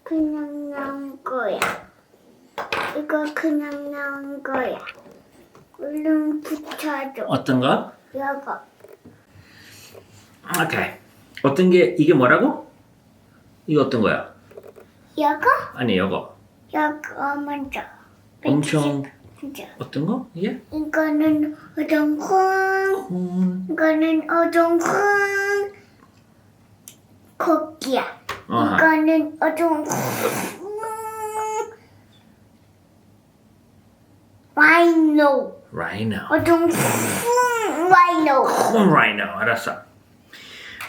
그냥 나온 거야. 이거 그냥 나온 거야. 얼른 붙여줘. 어떤 거? 이거. 오케이. 어떤 게 이게 뭐라고? 이거 어떤 거야? 이거? 아니 이거. 이거 먼저. 엄청 먼저. 어떤 거? 이게? 이거는 어동콩. 이거는 어동콩. 코끼야. 어허. 이거는 어동콩. 라이노. Rhino. 어동콩 라이노. Rhino. 알았어.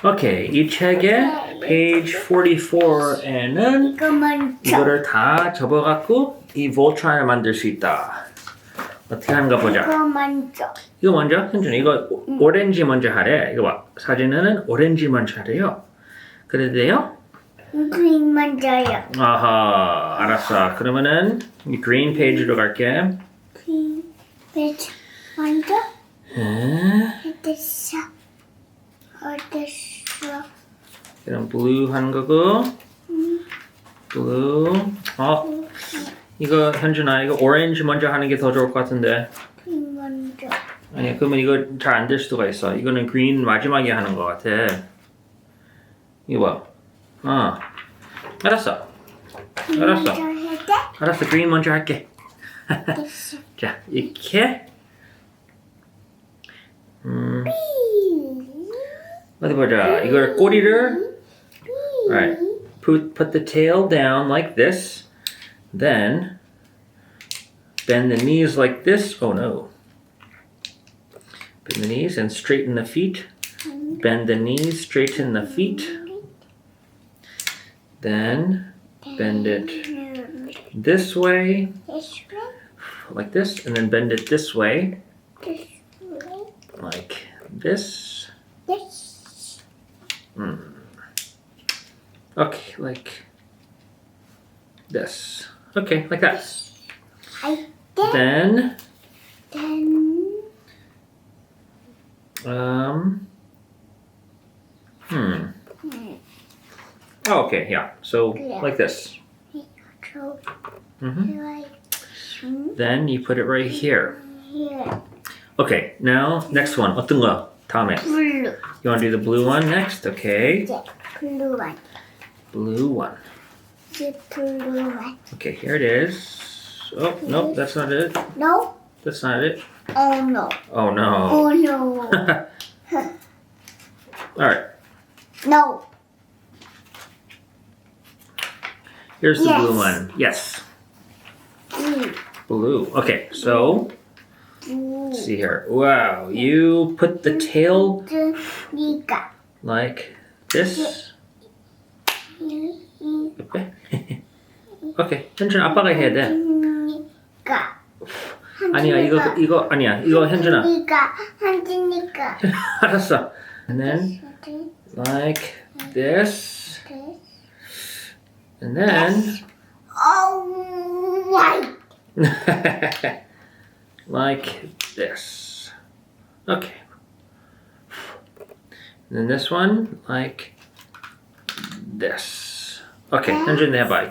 오케이. 이 책의 page 44에는 이거 먼저. 이거를 다 접어갖고 이 Voltron을 만들 수 있다. 어떻게 하는가 보자. 이거 먼저. 이거 먼저, 현준이 이거 오렌지 먼저 하래. 이거 봐. 사진에는 오렌지 먼저 하래요. 그래도 돼요? 그림 먼저요. 아하, 알았어. 그러면은 이 green page로 갈게. 그림 먼저. 먼저. 어땠어? 어땠어? 그럼 blue 하는 거고. blue. 이거 현준아, 이거 orange 먼저 하는 게 더 좋을 것 같은데. 그림 먼저. 아니야, 그러면 이거 잘 안 될 수가 있어. 이거는 green 마지막에 하는 것 같아. 이거 봐. 알았어. 알았어. 먼저 해야 돼? 알았어, green 먼저 할게. 됐어. 자, 이렇게. 어디 보자. 이걸 꼬리를. Alright. Put the tail down like this. Then bend the knees like this. Oh no. Bend the knees and straighten the feet. Bend the knees, straighten the feet. Then bend it this way, This way. like this, and then bend it this way, This way. like this. This. Okay, like this. Okay, like that. I did. Then, Then. Oh, okay, yeah. So, Yeah. like this. So. Mhm. Like. Then you put it right here. Here. Okay, now, next one. 어떤 거? 다음에. Blue. You want to do the blue one next? Okay. Yeah. Blue one. Blue one. The blue one. Okay, here it is. Oh, nope, that's not it. No. That's not it. Oh no. Oh, no. Oh no. All right. No. Here's the Yes. blue one. Yes. Blue. Blue. Okay, so Blue. let's see here. Wow, you put the tail 니가. like this. Okay. Okay, 현준 아빠가 해야 돼. 니가. 아니야, 이거 아니야. 이거 현준아. 니가. 한지니까. 알았어. And then like this. And then Oh white. like this. Okay. And then this one like this. Okay, 현준 해봐.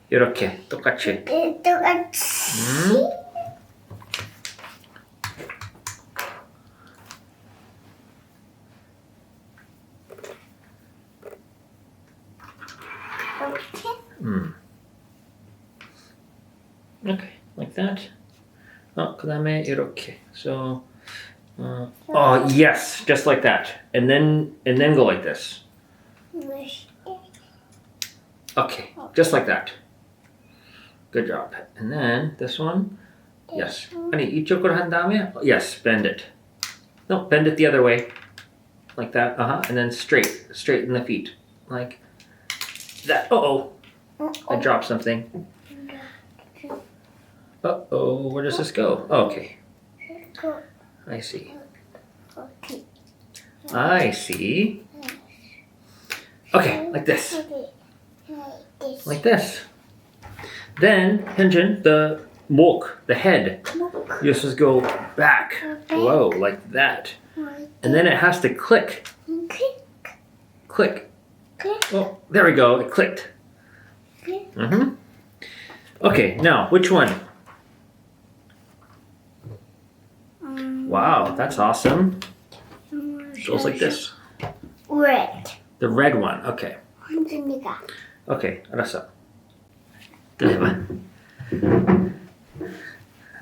이렇게 똑같이. 똑같이. Okay, like that. 그다음에 이렇게. So, oh yes, just like that. And then go like this. Okay, just like that. Good job. And then this one. Yes. 아니 이쪽으로 한 다음에 yes, bend it. No, bend it the other way. Like that. And then straighten the feet. Like that. Uh-oh. I dropped something. Uh-oh, where does this go? Okay. I see. I see. Okay, like this. Like this. Then, Hyunjin, the 목, the head, you just go back. Whoa, like that. And then it has to click. Click. Oh, there we go. It clicked. Okay. Mm-hmm. Okay, now which one? Wow, that's awesome. Goes like this. Red. The red one. Okay. 한준이가. Okay, 알았어. 또 해봐.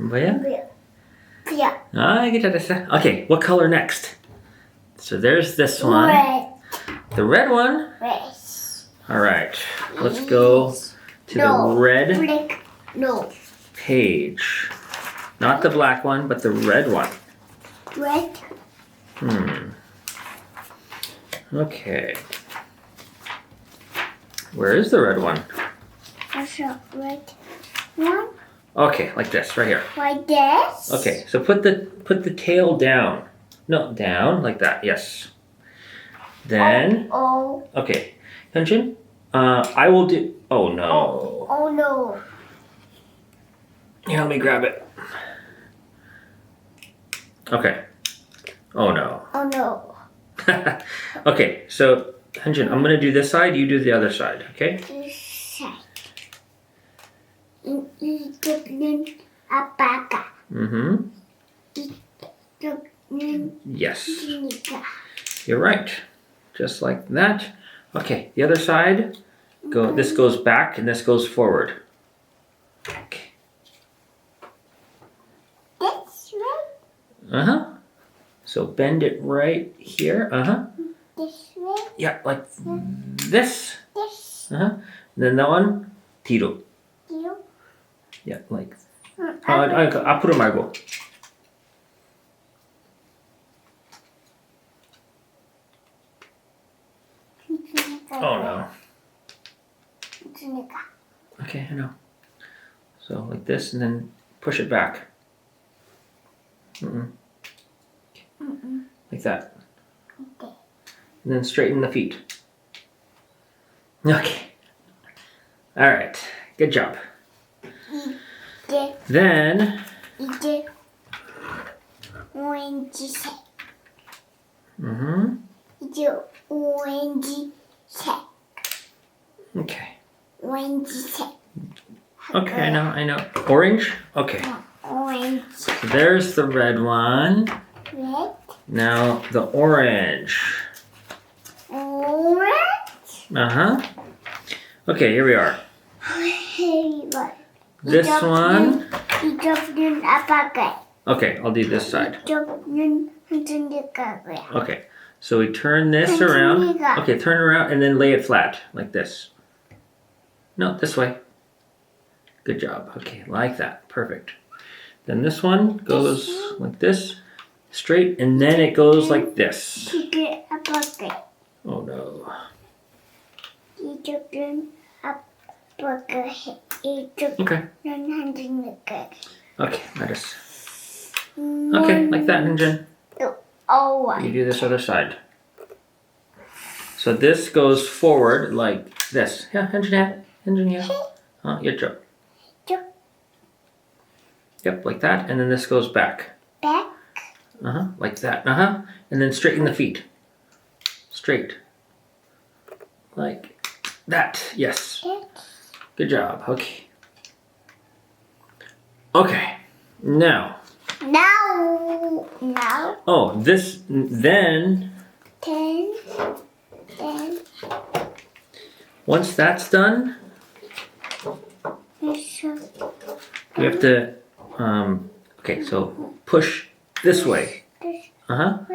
뭐야? 그야. Ah, 이게 잘했어. Okay, what color next? So there's this one. Red. The red one. Red. All right, let's go to the red Black. No. page. Not the black one, but the red one. Red. Okay. Where is the red one? Also red one. Okay, like this, right here. Like this. Okay, so put the tail down. No, down, like that, yes. Then, Oh. okay. Hyunjin, I will do, oh no. Oh no. Here, let me grab it. Okay. Oh no. Oh no. Okay, so Hyunjin, I'm gonna do this side, you do the other side, okay? This side. 이쪽은 아빠가. Mm-hmm. 이쪽은 Yes. 준이가. You're right. Just like that. Okay, the other side. This goes back and this goes forward. Okay. That's right. Uh-huh. So bend it right here. Uh-huh. This way. Yeah, like this. This. Uh-huh. And then that one, 뒤로. You. Yeah, like. 앞으로 말고. Oh no. 준이가. Okay, I know. So like this and then push it back. Like that. Okay. And then straighten the feet. Okay. All right. Good job. 이제 Then, 오렌지색. 이제 오렌지색. Okay. 오렌지색. Okay, I know. Orange? Okay. 오렌지. So there's the red one. red. Now the orange. 오렌지. Uh-huh. Okay, here we are. 이거. This one. 이쪽은 아빠가. Okay, I'll do this side. 이쪽은 한준이가. Okay. So we turn this around. 한준이가. Okay, turn around and then lay it flat like this. No, this way. Good job. Okay, like that. Perfect. Then this one goes like this, straight, and then it goes like this. 이게 아빠가. Oh no. 이쪽은 아빠가 해. 이쪽은 Okay. 한준이가. Okay, let us. Okay, like that, Ninjin. Oh, You do this other side. So this goes forward like this. Yeah, Ninjin, yeah. Your job. Yep, like that, and then this goes back. back. Like that. And then straighten the feet. Straight. Like that. Yes. Good job. Okay. Okay. Now. Now. Oh, this then. Then. Once that's done, we have to. Okay, so push this way. And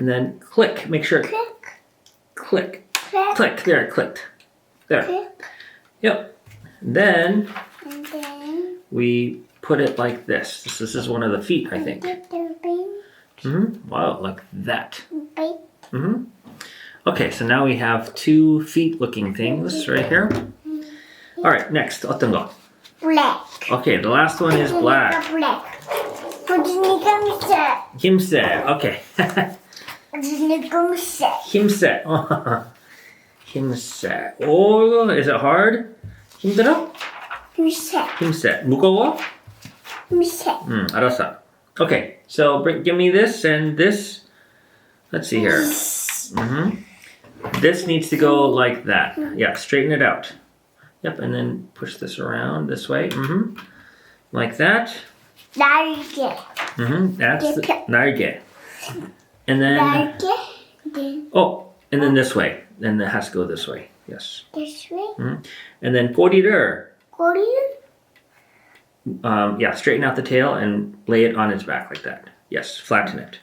then click. Make sure. Click. There, it clicked. There. Yep. Then And then. we put it like this. This is one of the feet, I think. Wow, like that. Okay, so now we have two feet-looking things right here. All right, next, 어떤 거? Black. Okay, the last one is black. Black. 어디니까 힘세. Okay. 어디니까 힘세. 힘세. Oh, is it hard? 힘들어? 힘세. 무거워? 알았어. Okay, so give me this and this. Let's see here. This needs to go like that. Yeah, straighten it out. Yep, and then push this around this way. Like that. 날개. That's the 날개. And then 날개. Then and then this way. Then it has to go this way. Yes. this way. And then 꼬리를 꼬리. straighten out the tail and lay it on its back like that. Yes, flatten it.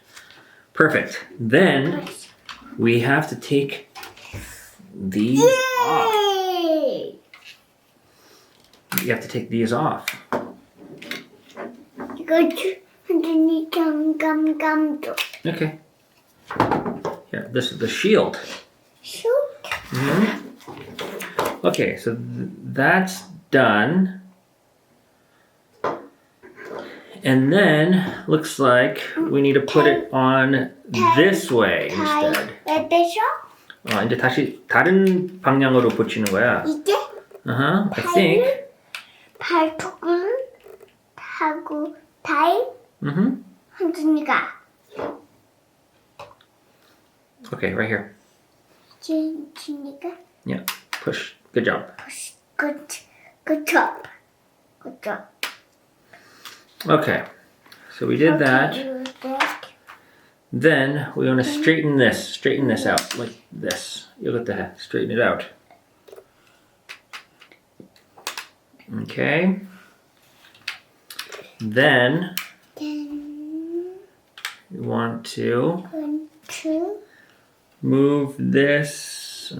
Perfect. Then we have to take these off. Yay! You have to take these off. 이거 완전히 감감감도. Okay. Here, this is the shield. Shoot. Okay, so that's done. And then looks like we need to put it on this way instead. 왜 빼셔? 이제 다시 다른 방향으로 붙이는 거야. 이제 I think. 발톱을 하고 달. 한준이가 Okay, right here. 준이가 Yeah, push. Good job. good job. Good job. Okay, so we did that. Then we want to straighten this out like this. You'll have to straighten it out. Okay. Then you want to move this.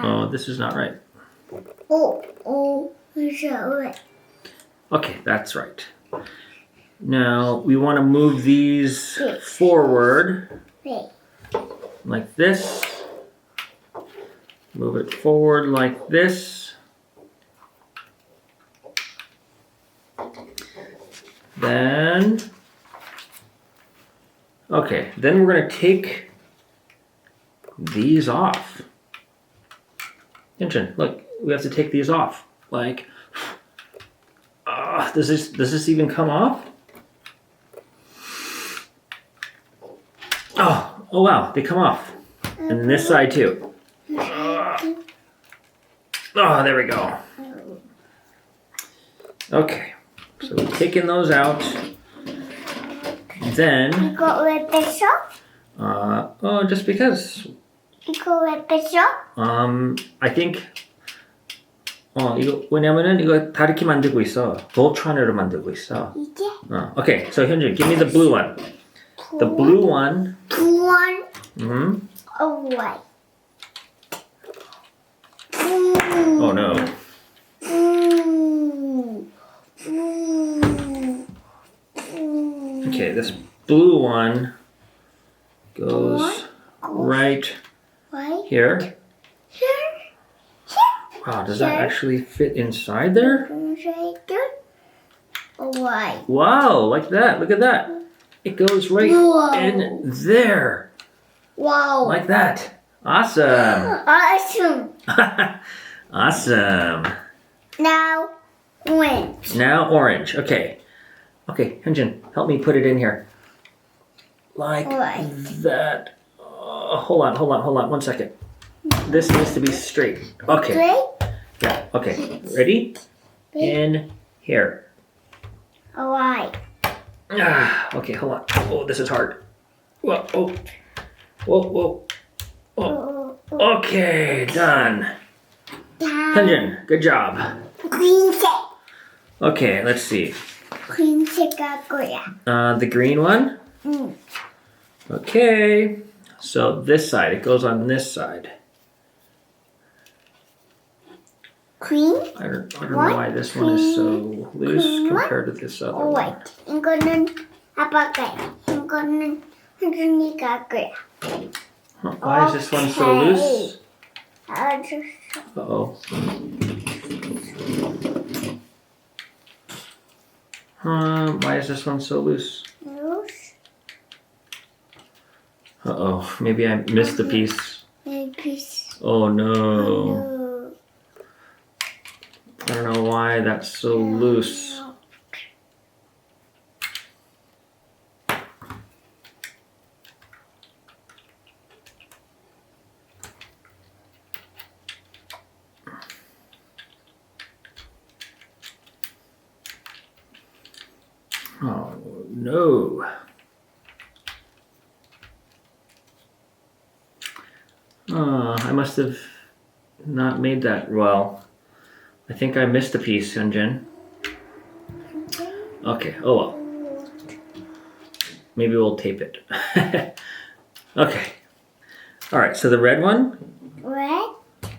Oh, this is not right. Okay, that's right. Now we want to move these forward like this. Move it forward like this. Then, okay, then we're going to take these off. Attention, look, we have to take these off. Like, does this even come off? Oh wow, they come off. And this side too. Oh, there we go. Okay, so we've taken those out. Then, 이거 왜 빼셔? just because. 이거 왜 빼셔? I think 이거 왜냐면은 이거 다르게 만들고 있어. 볼트론으로 만들고 있어. 이제 Okay, so 현준, give me the blue one. The blue one. 두원 away. Oh no. Okay, this blue one goes right here. Wow, does that actually fit inside there? Away. Wow, like that. Look at that. It goes right in there. Wow. Like that. Awesome. Awesome. Awesome. Now orange. Now orange. Okay. Okay, Hyunjin, help me put it in here. Like that. Hold on. 1 second. This needs to be straight. Okay. Straight. Yeah. Okay. Ready? In here. Away. Okay, hold on. Oh, this is hard. Whoa. Whoa. Okay, done. Hyunjin, good job. green색. Okay, let's see. green색 할 거야. The green one? 응. Okay. So this side, it goes on this side. green. I don't know why this one is so loose compared to this other one. white. 이거는 아빠가 해. 이거는 현준이가 할 거야. Huh, why is this one so loose? 알았어. Uh-oh. Why is this one so loose? loose. Uh-oh, maybe I missed a piece. piece. Oh no. no. I don't know why that's so loose. no. Oh, I must have not made that well. I think I missed a piece, Hyunjin. Okay, oh well. Maybe we'll tape it. Okay. Alright, so the red one? Red.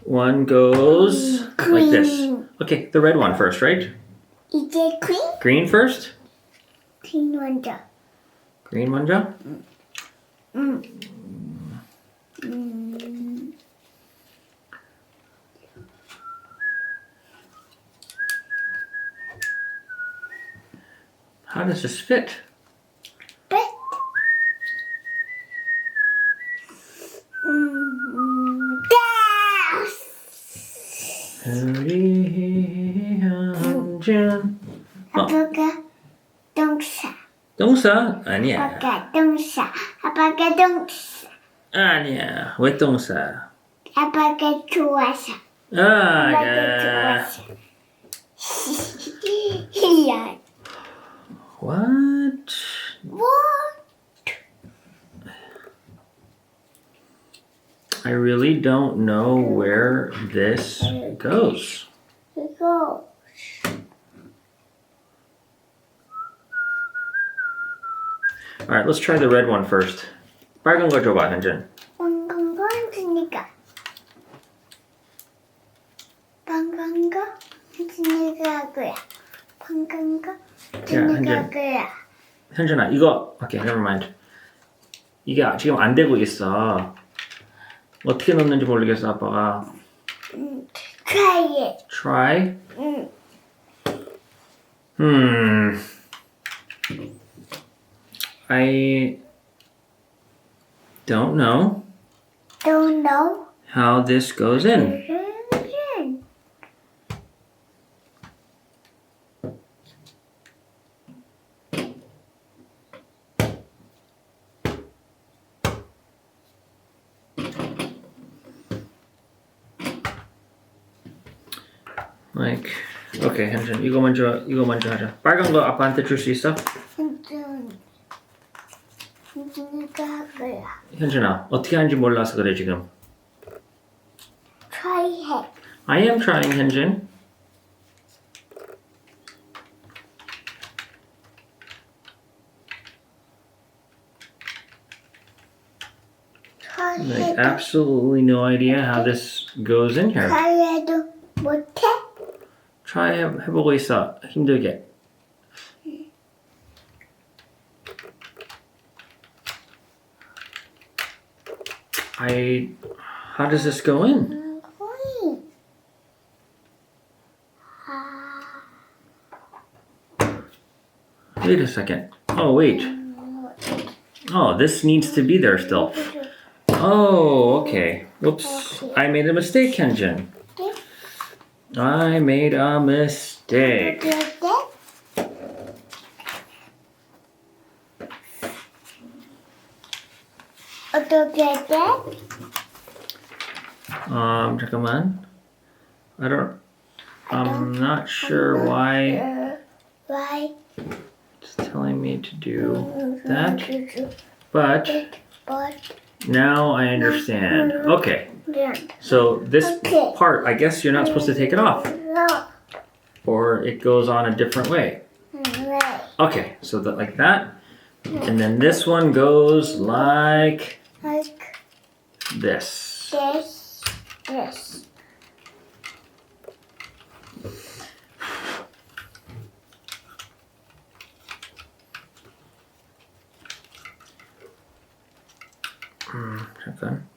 One goes like this. Green. Okay, the red one first, right? Is it green? Green first? Green 먼저. Green 먼저? How does this fit? 백. 우리 현준. 아빠가 동사. 동사? 아니야. 아빠가 동사. 아빠가 동사. 아니야. 왜 동사? 아빠가 좋아서. 아, 아빠가 야. 좋아서. 이야. What? What? I really don't know where this goes. 이거. Alright, let's try the red one first. 빨간 거 줘봐, 현준. 빨간 거 주니까. 빨간 거 주니까 그야. 빨간 거 주니까 그야. 현준아, 이거. Okay, never mind. 이게 지금 안 되고 있어. 어떻게 넣는지 모르겠어, 아빠가. Try it. Try? I don't know Don't know. how this goes in. Like, okay, 현준, 이거 먼저 하자. 빨간 거 아빠한테 줄 수 있어? 주니까 그야. 현준아, 어떻게 하는지 몰라서 그래 지금. Try it. I am trying, 현준. Try Like, it. absolutely no idea how this goes in here. Try it. 못해? Try 해보고 있어. 힘들게. How does this go in? Wait a second. Oh, wait. Oh, this needs to be there still. Oh, okay. Oops. I made a mistake, Hyunjin. I made a mistake. 어떻게 돼? 잠깐만. I'm not sure why Why? it's telling me to do that, but But now I understand. Okay, so this Okay. part, I guess you're not supposed to take it off, no. or it goes on a different way. Right. Okay, so that like that, and then this one goes like Like this. this. 잠깐.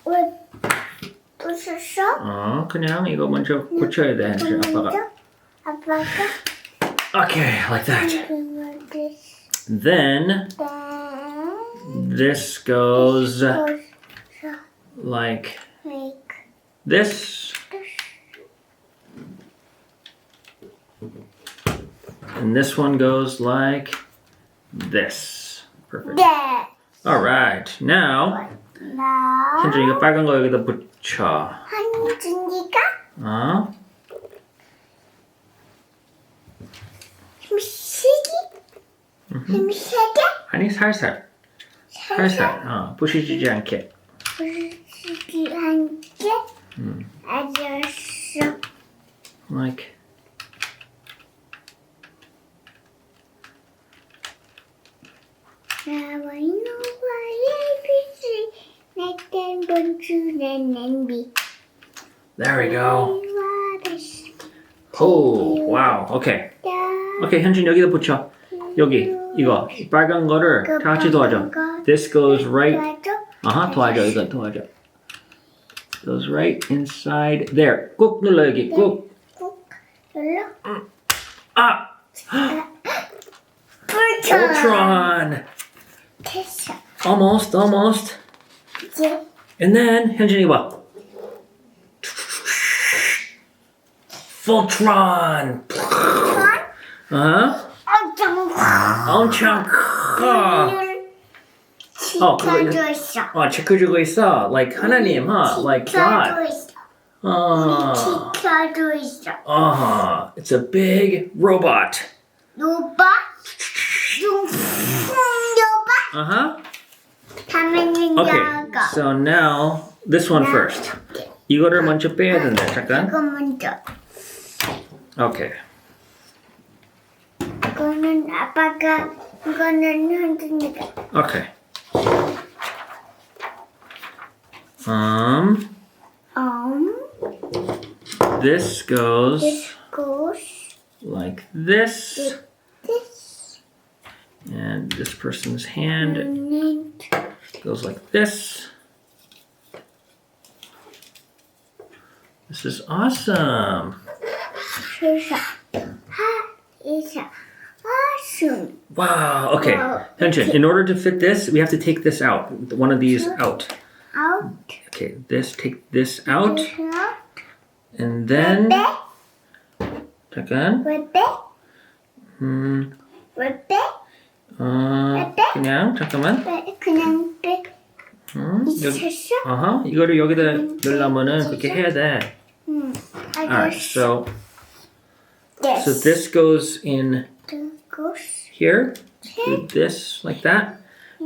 왜 부셨어? 그냥 이거 먼저 고쳐야 돼, 아빠가. 아빠가 Okay, like that. this. Then Then this goes like like this. this. And this one goes like this. Perfect. There. Alright, now Now 현준 이거 빨간 거 여기다 붙여. 한준이가 어? 힘쓰기? 힘세게? 아니, 살살. 살살. 부시지 않게. 부시기 한게 알았어. Like. 나와 이노와 ABC 내땐 본주는 냄비. There we go. Oh, wow. Okay. Okay, 현준 여기다 붙여. 여기 이거 빨간 거를 다 같이 도와줘. This goes right. 도와줘. 이거 도와줘. Goes right inside there. 꾹 눌러 여기. 꾹. 꾹 눌러. 아. Voltron. 됐어. Almost. 이제 And then 현준이 봐. Voltron. 엄청 커. 지켜줘 있어. 지켜주고 있어. Like 하나님, huh? Like God. 지켜줘 있어. It's a big robot. 로봇? 로봇? 다음에는 Okay, 야가. so now this one first. 이거를 먼저 빼야 된다. 잠깐. 이거 먼저. Okay. 이거는 아빠가, 이거는 현준이가. Okay. This goes This goes like this, with this. and this person's hand And then goes like this. This is awesome. 그래서 하이사 awesome. Wow. Okay. Wow. Hyunjin, in order to fit this, we have to take this out. One of these out. Out. Okay, take this out. out. And then 왜 잠깐. 빼? 왜 빼? 왜 빼? 그냥 잠깐만. 왜 그냥 빼? 여기, 있었어? 이거를 여기다 넣으려면은 그렇게 해야 돼. Alright, so This. this goes in goes here. Do this like that.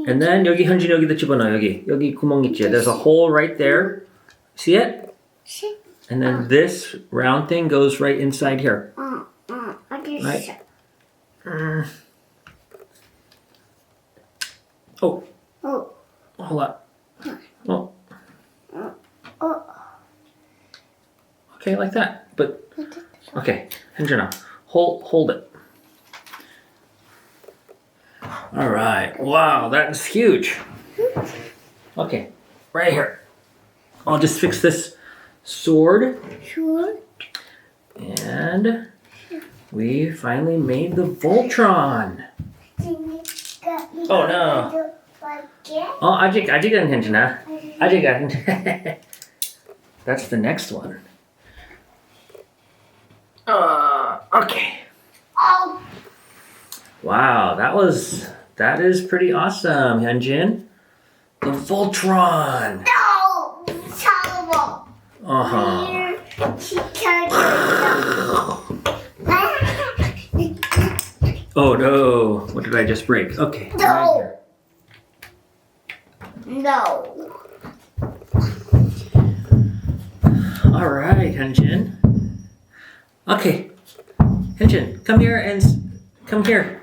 And then 여기 현진 여기다 집어넣어. 여기 구멍 있지. There's a hole right there. See it? And then this round thing goes right inside here. 어디 Right. 있어? Oh, 어. hold on. Oh. Okay, like that. But okay, 현진아, hold it. All right. Wow, that's huge. Okay, right here. I'll just fix this sword. Sure. And we finally made the Voltron. Oh, no. 아직은 괜찮아. 아직은. That's the next one. Okay. Oh. Wow, that is pretty awesome, Hyunjin. The Voltron. No. 무서워. Oh no, what did I just break? Okay. No. No. All right, Hyunjin. Okay. Hyunjin, come here.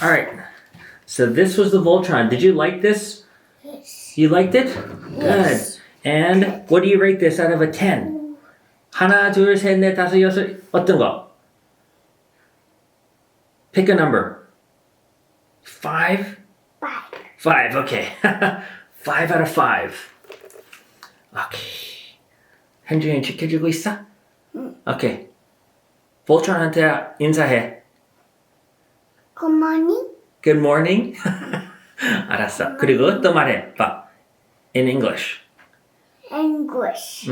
All right. So this was the Voltron. Did you like this? Yes. You liked it? Yes. Good. And what do you rate this out of a 10? 하나, 둘, 셋, 넷, 다섯, 여섯. 어떤 거? Pick a number. 5? 5. 5, okay. 5 out of 5. Okay. 현준이 지켜주고 있어? Okay. 볼트론한테 인사해. Good morning. Good morning. 알았어. 그리고 또 말해. 봐. In English. English.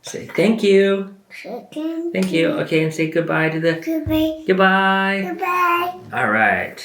Say thank you. Second. Thank you. Okay, and say goodbye to the... Goodbye. Goodbye. Goodbye. All right.